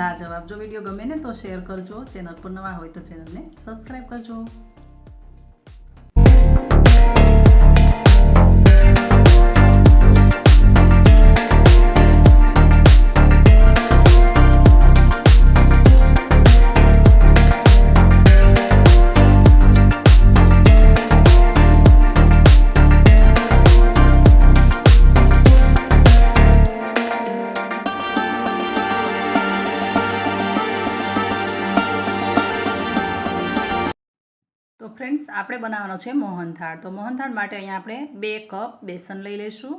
લાજવાબ। જો વિડીયો ગમે ને તો શેર કરજો, ચેનલ પર નવા હોય તો ચેનલને સબસ્ક્રાઈબ કરજો। તો ફ્રેન્ડ્સ, આપણે બનાવવાનો છે મોહનથાળ। તો મોહનથાળ માટે અહીંયા આપણે 2 કપ બેસન લઈ લઈશું।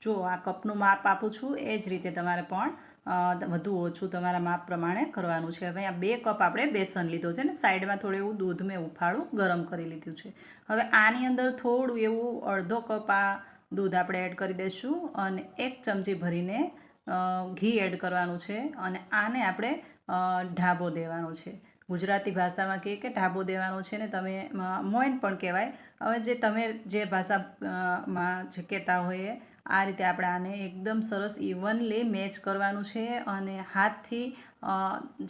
જો આ કપનું માપ આપું છું એ જ રીતે તમારે પણ વધુ ઓછું તમારા માપ પ્રમાણે કરવાનું છે। હવે અહીંયા 2 કપ આપણે બેસન લીધો છે ને સાઈડમાં થોડું એવું દૂધ મેં ઉફાળું ગરમ કરી લીધું છે। હવે આની અંદર થોડું એવું અડધો કપ આ દૂધ આપણે એડ કરી દઈશું અને 1 ચમચી ભરીને ઘી એડ કરવાનું છે અને આને આપણે ઢાબો દેવાનો છે। ગુજરાતી ભાષામાં કહે કે ઢાબો દેવાનો છે ને તમે મોઈન પણ કહેવાય। હવે જે તમે જે ભાષામાં જે કહેતા હોઈએ આ રીતે આપણે આને એકદમ સરસ ઇવનલી મેચ કરવાનું છે અને હાથથી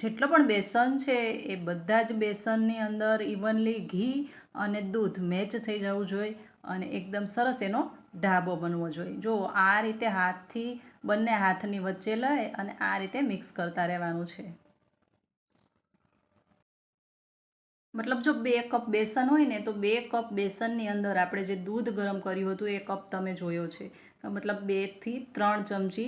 જેટલો પણ બેસન છે એ બધા જ બેસનની અંદર ઇવનલી ઘી અને દૂધ મેચ થઈ જવું જોઈએ અને એકદમ સરસ એનો ઢાબો બનવો જોઈએ। જો આ રીતે હાથથી બંને હાથની વચ્ચે લઈ અને આ રીતે મિક્સ કરતા રહેવાનું છે। મતલબ જો 2 કપ બેસન હોય ને તો 2 કપ બેસનની અંદર આપણે જે દૂધ ગરમ કર્યું હતું એ કપ તમે જોયો છે। મતલબ 2 થી 3 ચમચી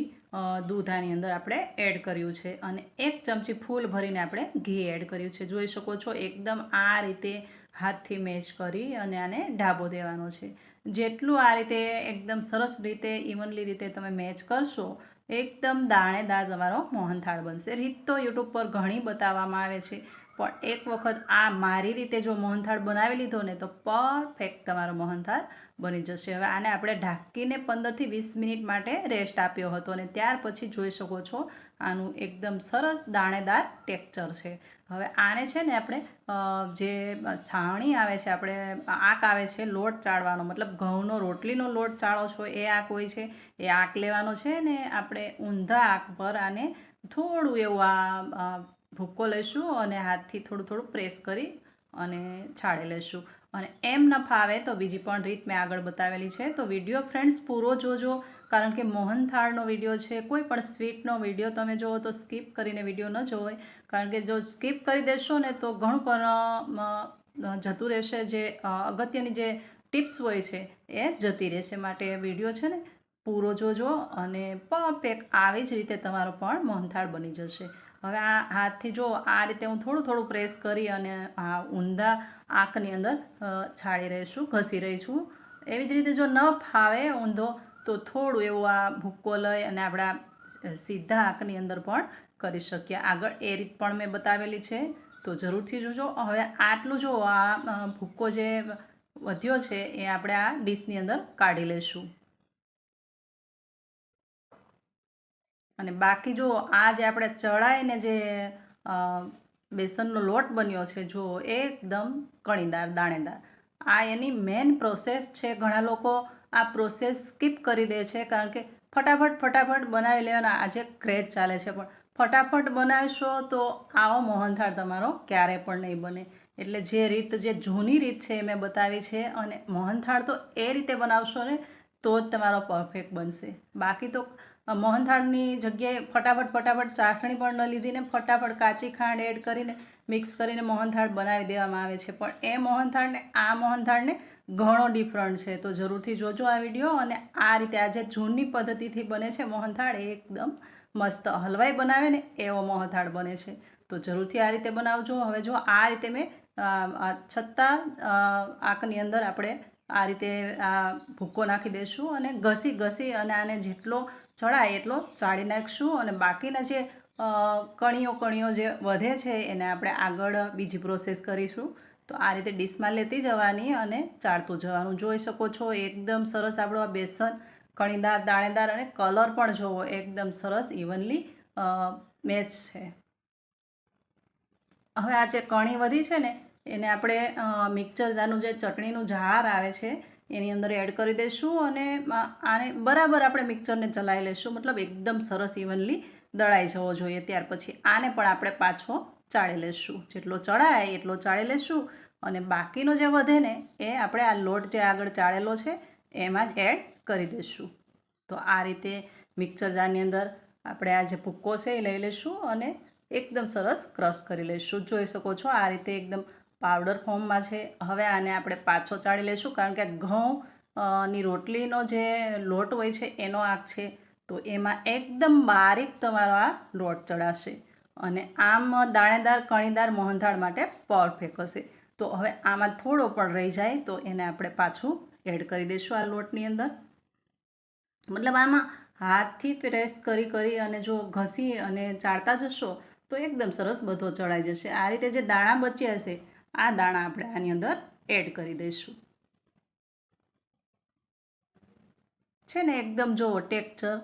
દૂધ આની અંદર આપણે એડ કર્યું છે અને 1 ચમચી ફૂલ ભરીને આપણે ઘી એડ કર્યું છે। જોઈ શકો છો એકદમ આ રીતે હાથથી મેચ કરી અને આને ઢાબો દેવાનો છે। જેટલું આ રીતે એકદમ સરસ રીતે ઇવનલી રીતે તમે મેચ કરશો એકદમ દાણેદાર તમારો મોહનથાળ બનશે। રીત તો યુટ્યુબ પર ઘણી બતાવવામાં આવે છે પણ એક વખત આ મારી રીતે જો મોહનથાળ બનાવી લીધો ને તો પરફેક્ટ તમારો મોહનથાળ બની જશે। હવે આને આપણે ઢાંકીને 15 થી 20 મિનિટ માટે રેસ્ટ આપ્યો હતો અને ત્યાર પછી જોઈ શકો છો આનું એકદમ સરસ દાણેદાર ટેક્સચર છે। હવે આને છે ને આપણે જે છાવણી આવે છે આપણે આક આવે છે લોટ ચાળવાનો, મતલબ ઘઉંનો રોટલીનો લોટ ચાળો છો એ આક હોય છે એ આક લેવાનો છે ને આપણે ઊંધા આક પર આને થોડું એવું ભૂક્કો લઈશું અને હાથથી થોડું પ્રેસ કરી અને છાળી લઈશું। અને એમ ન ફાવે તો બીજી પણ રીત મેં આગળ બતાવેલી છે। તો વિડીયો ફ્રેન્ડ્સ પૂરો જોજો કારણ કે મોહનથાળનો વિડીયો છે, કોઈ પણ સ્વીટનો વિડીયો તમે જુઓ તો સ્કીપ કરીને વિડીયો ન જોવાય કારણ કે જો સ્કીપ કરી દેશો ને તો ઘણું પણ જતું રહેશે, જે અગત્યની જે ટિપ્સ હોય છે એ જતી રહેશે। માટે વિડીયો છે ને પૂરો જોજો અને પરફેક્ટ આવી જ રીતે તમારો પણ મોહનથાળ બની જશે। હવે આ હાથથી જો આ રીતે હું થોડું પ્રેસ કરી અને આ ઊંધા આંકની અંદર છાળી રહીશું, ઘસી રહી છું। એવી જ રીતે જો ન ફાવે ઊંધો તો થોડું એવું આ ભૂક્કો લઈ અને આપણા સીધા આંકની અંદર પણ કરી શકીએ। આગળ એ રીત પણ મેં બતાવેલી છે તો જરૂરથી જોજો। હવે આટલું જો આ ભૂક્કો જે વધ્યો છે એ આપણે આ ડીશની અંદર કાઢી લઈશું અને બાકી જો આ જે આપણે ચડાઈને જે બેસનનો લોટ બન્યો છે જો એકદમ કણીદાર દાણેદાર, આ એની મેઇન પ્રોસેસ છે। ઘણા લોકો આ પ્રોસેસ સ્કીપ કરી દે છે કારણ કે ફટાફટ બનાવી લેવાના આજે ક્રેઝ ચાલે છે પણ ફટાફટ બનાવશો તો આવો મોહનથાળ તમારો ક્યારે પણ નહીં બને। એટલે જે રીત જે જૂની રીત છે એ મેં બતાવી છે અને મોહનથાળ તો એ રીતે બનાવશો ને તો જ તમારો પરફેક્ટ બનશે। બાકી તો મોહનથાળની જગ્યાએ ફટાફટ ચાસણી પણ ન લીધી ને ફટાફટ કાચી ખાંડ એડ કરીને મિક્સ કરીને મોહનથાળ બનાવી દેવામાં આવે છે પણ એ મોહનથાળને આ મોહનથાળને ઘણો ડિફરન્ટ છે। તો જરૂરથી જોજો આ વિડીયો અને આ રીતે આ જે જૂની પદ્ધતિથી બને છે મોહનથાળ એ એકદમ મસ્ત હલવાઈ બનાવે ને એવો મોહનથાળ બને છે। તો જરૂરથી આ રીતે બનાવજો। હવે જો આ રીતે મેં છતાં આંકની અંદર આપણે આ રીતે આ ભૂક્કો નાખી દઈશું અને ઘસી અને આને જેટલો ચડાય એટલો ચાળી નાખીશું અને બાકીના જે કણીઓ જે વધે છે એને આપણે આગળ બીજી પ્રોસેસ કરીશું। તો આ રીતે ડીશમાં લેતી જવાની અને ચાળતું જવાનું। જોઈ શકો છો એકદમ સરસ આપણું આ બેસન કણીદાર દાણેદાર અને કલર પણ જોવો એકદમ સરસ ઇવનલી મેચ છે। હવે આ જે કણી વધી છે ને એને આપણે મિક્સર જારનું જે ચટણીનું જાર આવે છે એની અંદર એડ કરી દઈશું અને આને બરાબર આપણે મિક્સરને ચલાવી લઈશું, મતલબ એકદમ સરસ ઇવનલી દળાઈ જવો જોઈએ. ત્યાર પછી આને પણ આપણે પાછો ચાળી લેશું. જેટલો ચડાય એટલો ચાળી લેશું અને બાકીનો જે વધે ને એ આપણે આ લોટ જે આગળ ચાળેલો છે એમાં જ એડ કરી દઈશું. તો આ રીતે મિક્સર જારની અંદર આપણે આ જે ભૂક્કો છે એ લઈ લઈશું અને એકદમ સરસ ક્રશ કરી લઈશું. જોઈ શકો છો આ રીતે એકદમ પાવડર ફોર્મમાં છે. હવે આને આપણે પાછો ચાળી લઈશું કારણ કે ઘઉં ની રોટલીનો જે લોટ હોય છે એનો આગ છે, તો એમાં એકદમ બારીક તમારો આ લોટ ચડાશે અને આમ દાણેદાર કણીદાર મોહનથાળ માટે પરફેક્ટ હશે. તો હવે આમાં થોડો પણ રહી જાય તો એને આપણે પાછું એડ કરી દઈશું આ લોટની અંદર. મતલબ આમાં હાથથી પ્રેસ કરી અને જો ઘસી અને ચાળતા જશો તો એકદમ સરસ બધો ચડાઈ જશે. આ રીતે જે દાણા બચ્યા હશે આ દાણા આપણે આની અંદર એડ કરી દઈશું. છે ને એકદમ જો ટેક્સચર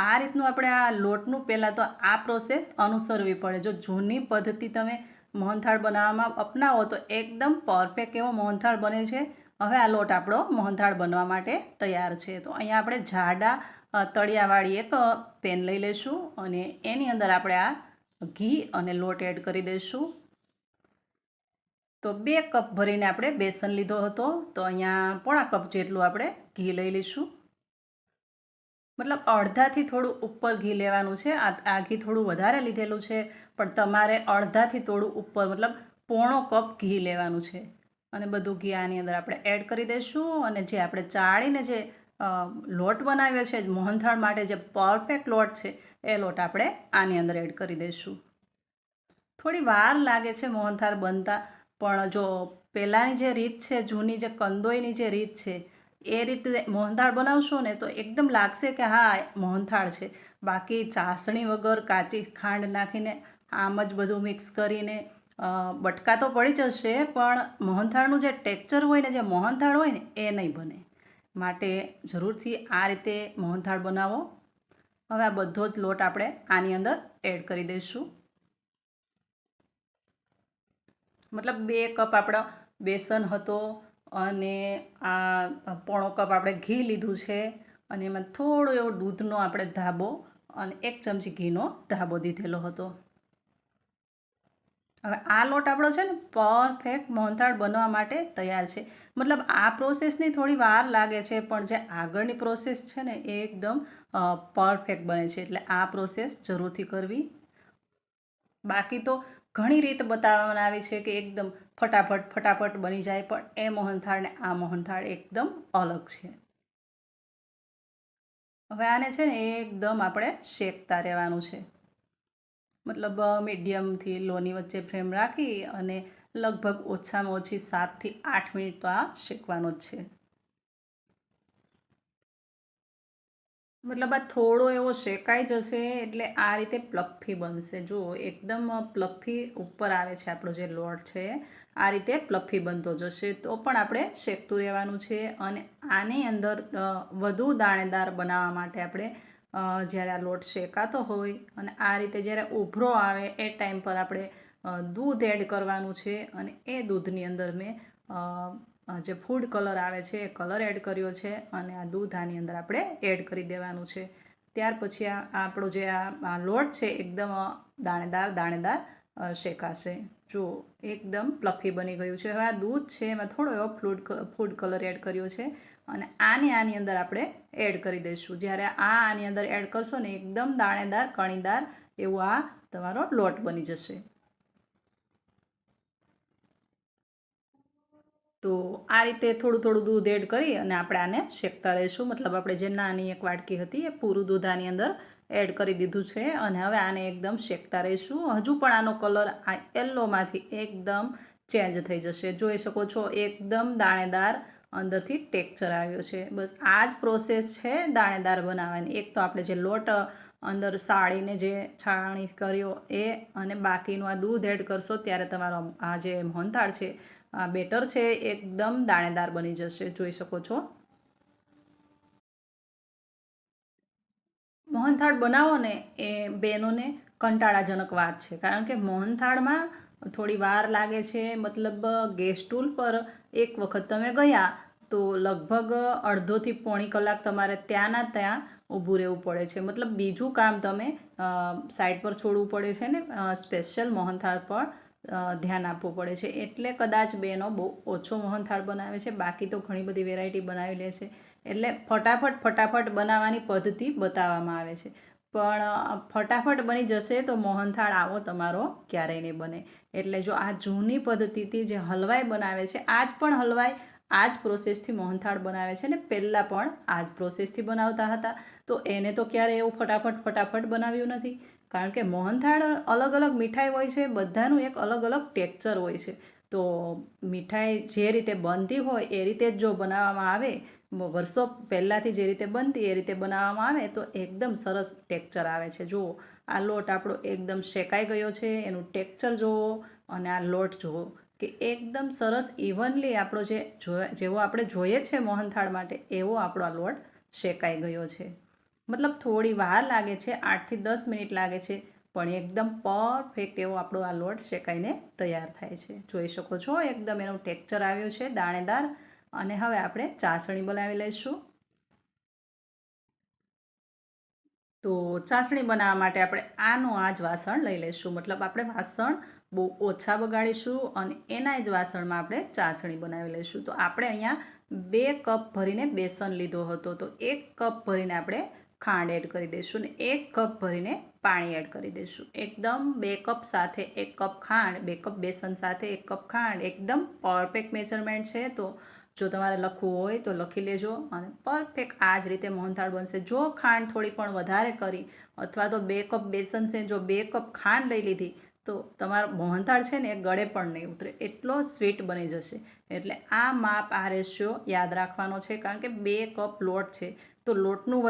આ રીતનું આપણે આ લોટનું પહેલાં તો આ પ્રોસેસ અનુસરવી પડે. જો જૂની પદ્ધતિ તમે મોહનથાળ બનાવવામાં અપનાવો તો એકદમ પરફેક્ટ એવો મોહનથાળ બને છે. હવે આ લોટ આપણો મોહનથાળ બનવા માટે તૈયાર છે. તો અહીંયા આપણે જાડા તળિયાવાળી એક પેન લઈ લઈશું અને એની અંદર આપણે આ ઘી અને લોટ એડ કરી દઈશું. તો 2 કપ ભરીને આપણે બેસન લીધો હતો, તો અહીંયા પોણા કપ જેટલું આપણે ઘી લઈ લઈશું. મતલબ અડધાથી થોડું ઉપર ઘી લેવાનું છે. આ ઘી થોડું વધારે લીધેલું છે પણ તમારે અડધાથી થોડું ઉપર મતલબ પોણો કપ ઘી લેવાનું છે અને બધું ઘી આની અંદર આપણે એડ કરી દઈશું. અને જે આપણે ચાળીને જે લોટ બનાવ્યો છે મોહનથાળ માટે જે પરફેક્ટ લોટ છે એ લોટ આપણે આની અંદર એડ કરી દઈશું. થોડી વાર લાગે છે મોહનથાળ બનતા, પણ જો પહેલાંની જે રીત છે, જૂની જે કંદોઈની જે રીત છે એ રીતે મોહનથાળ બનાવશો ને તો એકદમ લાગશે કે હા મોહનથાળ છે. બાકી ચાસણી વગર કાચી ખાંડ નાખીને આમ જ બધું મિક્સ કરીને બટકા તો પડી જશે પણ મોહનથાળનું જે ટેક્સચર હોય ને, જે મોહનથાળ હોય ને એ નહીં બને. માટે જરૂરથી આ રીતે મોહનથાળ બનાવો. હવે આ બધો જ લોટ આપણે આની અંદર એડ કરી દઈશું. મતલબ 2 કપ આપણો બેસન હતો અને આ પોણો કપ આપણે ઘી લીધું છે અને એમાં થોડો એવો દૂધનો આપણે ધાબો અને 1 ચમચી ઘીનો ધાબો દીધેલો હતો. હવે આ લોટ આપણો છે ને પરફેક્ટ મોહનથાળ બનવા માટે તૈયાર છે. મતલબ આ પ્રોસેસની થોડી વાર લાગે છે પણ જે આગળની પ્રોસેસ છે ને એ એકદમ પરફેક્ટ બને છે. એટલે આ પ્રોસેસ જરૂરથી કરવી. બાકી તો ઘણી રીત બતાવવામાં આવી છે કે એકદમ ફટાફટ બની જાય, પણ એ મોહનથાળ ને આ મોહનથાળ એકદમ અલગ છે. હવે આને છે ને એકદમ આપણે શેકતા રહેવાનું છે. મતલબ મીડિયમથી લોની વચ્ચે ફ્લેમ રાખી અને લગભગ ઓછામાં ઓછી 7થી 8 મિનિટ તો આ શેકવાનો જ છે. મતલબ આ થોડો એવો શેકાઈ જશે એટલે આ રીતે પ્લફી બનશે. જુઓ એકદમ પ્લફી ઉપર આવે છે આપણો જે લોટ છે, આ રીતે પ્લફી બનતો જશે. તો પણ આપણે શેકતું રહેવાનું છે. અને આની અંદર વધુ દાણેદાર બનાવવા માટે આપણે જ્યારે આ લોટ શેકાતો હોય અને આ રીતે જ્યારે ઉભરો આવે એ ટાઈમ પર આપણે દૂધ એડ કરવાનું છે. અને એ દૂધની અંદર મેં જે ફૂડ કલર આવે છે એ કલર એડ કર્યો છે અને આ દૂધ આની અંદર આપણે એડ કરી દેવાનું છે. ત્યાર પછી આપણો જે આ લોટ છે એકદમ દાણેદાર શેકાશે. જુઓ એકદમ પ્લફી બની ગયું છે. હવે આ દૂધ છે એમાં થોડો એવો ફૂડ કલર એડ કર્યો છે અને આની અંદર આપણે એડ કરી દઈશું. જ્યારે આની અંદર એડ કરશો ને એકદમ દાણેદાર કણીદાર એવો આ તમારો લોટ બની જશે. તો આ રીતે થોડું દૂધ એડ કરી અને આપણે આને શેકતા રહીશું. મતલબ આપણે જે નાની એક વાટકી હતી એ પૂરું દૂધ આની અંદર એડ કરી દીધું છે અને હવે આને એકદમ શેકતા રહીશું. હજુ પણ આનો કલર આ યલોમાંથી એકદમ ચેન્જ થઈ જશે. જોઈ શકો છો એકદમ દાણેદાર અંદરથી ટેક્સચર આવ્યો છે. બસ આ જ પ્રોસેસ છે દાણેદાર બનાવવાની. એક તો આપણે જે લોટ અંદર સાળીને જે છાણી કર્યો એ અને બાકીનું આ દૂધ એડ કરશો ત્યારે તમારો આ જે મોહનથાળ છે આ બેટર છે એકદમ દાણેદાર બની જશે. જોઈ શકો છો. મોહનથાળ બનાવો ને એ બહેનોને કંટાળાજનક વાત છે, કારણ કે મોહનથાળમાં થોડી વાર લાગે છે. મતલબ ગેસ ટૂલ પર એક વખત તમે ગયા તો લગભગ અડધોથી પોણી કલાક તમારે ત્યાંના ત્યાં ઊભું રહેવું પડે છે. મતલબ બીજું કામ તમે સાઈડ પર છોડવું પડે છે ને સ્પેશિયલ મોહનથાળ પર ધ્યાન આપવું પડે છે. એટલે કદાચ બેનો બહુ ઓછો મોહનથાળ બનાવે છે, બાકી તો ઘણી બધી વેરાયટી બનાવી લે છે. એટલે ફટાફટ બનાવવાની પદ્ધતિ બતાવવામાં આવે છે. પણ ફટાફટ બની જશે તો મોહનથાળ આવો તમારો ક્યારેય નહીં બને. એટલે જો આ જૂની પદ્ધતિથી જે હલવાઈ બનાવે છે, આજ પણ હલવાઈ આ જ પ્રોસેસથી મોહનથાળ બનાવે છે ને પહેલાં પણ આ જ પ્રોસેસથી બનાવતા હતા. તો એને તો ક્યારેય એવું ફટાફટ બનાવ્યું નથી. કારણ કે મોહનથાળ અલગ અલગ મીઠાઈ હોય છે, બધાનું એક અલગ અલગ ટેક્ચર હોય છે. તો મીઠાઈ જે રીતે બનતી હોય એ રીતે જ જો બનાવવામાં આવે, વર્ષો પહેલાંથી જે રીતે બનતી એ રીતે બનાવવામાં આવે તો એકદમ સરસ ટેક્ચર આવે છે. જુઓ આ લોટ આપણો એકદમ શેકાઈ ગયો છે, એનું ટેક્ચર જુઓ અને આ લોટ જુઓ કે એકદમ સરસ ઇવનલી આપણો જેવો આપણે જોઈએ છે મોહનથાળ માટે એવો આપણો આ લોટ શેકાઈ ગયો છે. મતલબ થોડી વાર લાગે છે, 8 થી 10 મિનિટ લાગે છે, પણ એકદમ પરફેક્ટ એવો આપણો આ લોટ શેકાઈને તૈયાર થાય છે. જોઈ શકો છો એકદમ એનું ટેક્ચર આવ્યું છે દાણેદાર. અને હવે આપણે ચાસણી બનાવી લઈશું. તો ચાસણી બનાવવા માટે આપણે આ જ વાસણ લઈ લઈશું. મતલબ આપણે વાસણ બહુ ઓછા બગાડીશું અને એના જ વાસણમાં આપણે ચાસણી બનાવી લઈશું. તો આપણે અહીંયા 2 કપ ભરીને બેસન લીધો હતો, તો 1 કપ ભરીને આપણે ખાંડ એડ કરી દઈશું અને 1 કપ ભરીને પાણી એડ કરી દઈશું. એકદમ 2 કપ સાથે 1 કપ ખાંડ, 2 કપ બેસન સાથે 1 કપ ખાંડ, એકદમ પરફેક્ટ મેઝરમેન્ટ છે. તો જો તમારે લખવું હોય તો લખી લેજો અને પરફેક્ટ આ જ રીતે મોહનથાળ બનશે. જો ખાંડ થોડી પણ વધારે કરી અથવા તો 2 કપ બેસન છે, જો 2 કપ ખાંડ લઈ લીધી તો તમારો મોહનથાળ છે ને એ ગળે પણ નહીં ઉતરે, એટલો સ્વીટ બની જશે. એટલે આ માપ, આ રેશિયો યાદ રાખવાનો છે. કારણ કે 2 કપ લોટ છે તો લોટનું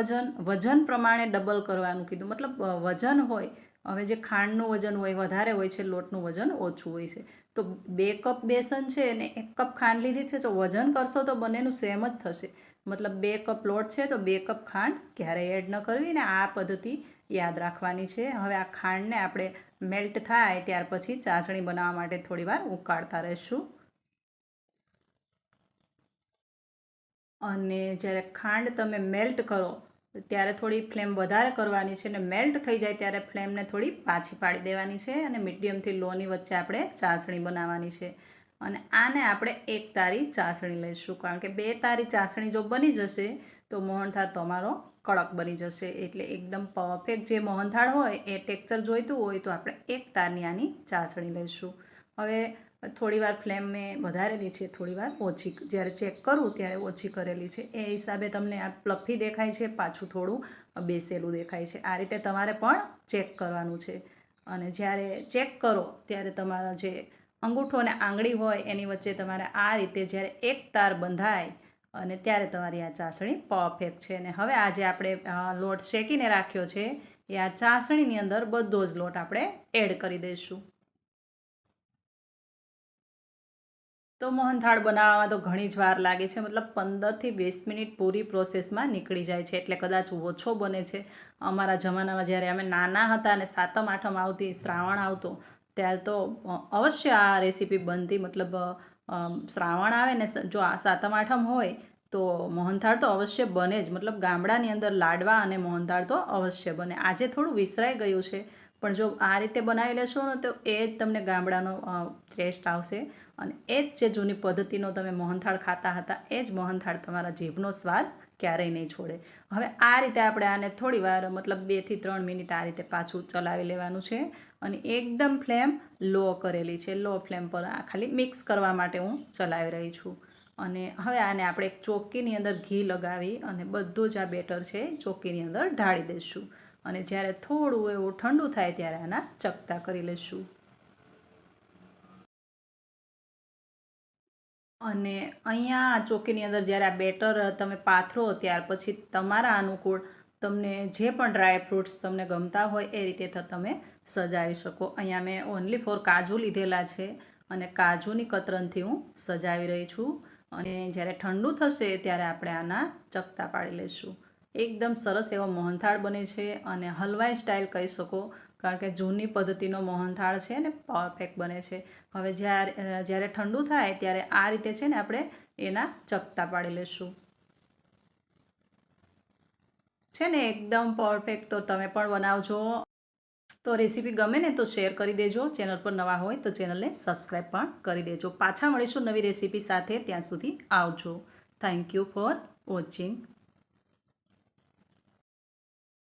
વજન પ્રમાણે ડબલ કરવાનું કીધું. મતલબ વજન હોય, હવે જે ખાંડનું વજન હોય વધારે હોય છે, લોટનું વજન ઓછું હોય છે. તો 2 કપ બેસન છે અને 1 કપ ખાંડ લીધી છે, જો વજન કરશો તો બંનેનું સેમ જ થશે. મતલબ 2 કપ લોટ છે તો 2 કપ ખાંડ ક્યારેય એડ ન કરવી ને આ પદ્ધતિ યાદ રાખવાની છે. હવે આ ખાંડને આપણે મેલ્ટ થાય ત્યાર પછી ચાસણી બનાવવા માટે થોડી વાર ઉકાળતા રહીશું. અને જ્યારે ખાંડ તમે મેલ્ટ કરો ત્યારે થોડી ફ્લેમ વધારે કરવાની છે અને મેલ્ટ થઈ જાય ત્યારે ફ્લેમને થોડી પાછી પાડી દેવાની છે અને મીડિયમથી લોની વચ્ચે આપણે ચાસણી બનાવવાની છે. અને આને આપણે 1 તારી ચાસણી લઈશું. કારણ કે 2 તારી ચાસણી જો બની જશે તો મોહનથાળ તમારો કડક બની જશે. એટલે એકદમ પરફેક્ટ જે મોહનથાળ હોય એ ટેક્ચર જોઈતું હોય તો આપણે 1 તારની આની ચાસણી લઈશું. હવે થોડીવાર ફ્લેમ મેં વધારેલી છે, થોડીવાર ઓછી, જ્યારે ચેક કરું ત્યારે ઓછી કરેલી છે. એ હિસાબે તમને આ પ્લફી દેખાય છે, પાછું થોડું બેસેલું દેખાય છે. આ રીતે તમારે પણ ચેક કરવાનું છે. અને જ્યારે ચેક કરો ત્યારે તમારા જે અંગૂઠો અને આંગળી હોય એની વચ્ચે તમારે આ રીતે જ્યારે એક તાર બંધાય અને ત્યારે તમારી આ ચાસણી પરફેક્ટ છે. અને હવે આ જે આપણે લોટ શેકીને રાખ્યો છે એ આ ચાસણીની અંદર બધો જ લોટ આપણે એડ કરી દઈશું. તો મોહનથાળ બનાવવામાં તો ઘણી જ વાર લાગે છે. મતલબ 15 થી 20 મિનિટ પૂરી પ્રોસેસમાં નીકળી જાય છે. એટલે કદાચ ઓછો બને છે. અમારા જમાનામાં જ્યારે અમે નાના હતા અને સાતમ આઠમ આવતી, શ્રાવણ આવતો, ત્યારે તો અવશ્ય આ રેસીપી બનતી. મતલબ શ્રાવણ આવે ને જો આ સાતમ આઠમ હોય તો મોહનથાળ તો અવશ્ય બને જ. મતલબ ગામડાની અંદર લાડવા અને મોહનથાળ તો અવશ્ય બને. આજે થોડું વિસરાઈ ગયું છે, પણ જો આ રીતે બનાવી લેશો ને તો એ જ તમને ગામડાનો ટેસ્ટ આવશે. અને એ જ જે જૂની પદ્ધતિનો તમે મોહનથાળ ખાતા હતા એ જ મોહનથાળ તમારા જીભનો સ્વાદ ક્યારેય નહીં છોડે. હવે આ રીતે આપણે આને થોડીવાર મતલબ 2 થી 3 મિનિટ આ રીતે પાછું ચલાવી લેવાનું છે. અને એકદમ ફ્લેમ લો કરેલી છે. લો ફ્લેમ પર આ ખાલી મિક્સ કરવા માટે હું ચલાવી રહી છું. અને હવે આને આપણે એક ચોકીની અંદર ઘી લગાવી અને બધું જ આ બેટર છે ચોકીની અંદર ઢાળી દઈશું. અને જ્યારે થોડું એવું ઠંડુ થાય ત્યારે આના ચકતા કરી લઈશું. અને અહીંયા આ ચોકીની અંદર જ્યારે આ બેટર તમે પાથરો ત્યાર પછી તમારા અનુકૂળ તમને જે પણ ડ્રાય ફ્રૂટ્સ તમને ગમતા હોય એ રીતે તમે સજાવી શકો. અહીંયા મેં ઓનલી ફોર કાજુ લીધેલા છે અને કાજુની કતરનથી હું સજાવી રહી છું. અને જ્યારે ઠંડુ થશે ત્યારે આપણે આના ચકતા પાડી લઈશું. એકદમ સરસ એવો મોહનથાળ બને છે અને હલવાઈ સ્ટાઇલ કહી શકો. કારણ કે જૂની પદ્ધતિનો મોહનથાળ છે ને પરફેક્ટ બને છે. હવે જ્યારે ઠંડુ થાય ત્યારે આ રીતે છે ને આપણે એના ચકતા પાડી લઈશું. છે ને એકદમ પરફેક્ટ. તો તમે પણ બનાવજો. તો રેસીપી ગમે ને તો શેર કરી દેજો. ચેનલ પર નવા હોય તો ચેનલને સબસ્ક્રાઈબ પણ કરી દેજો. પાછા મળીશું નવી રેસીપી સાથે. ત્યાં સુધી આવજો. Thank you for watching.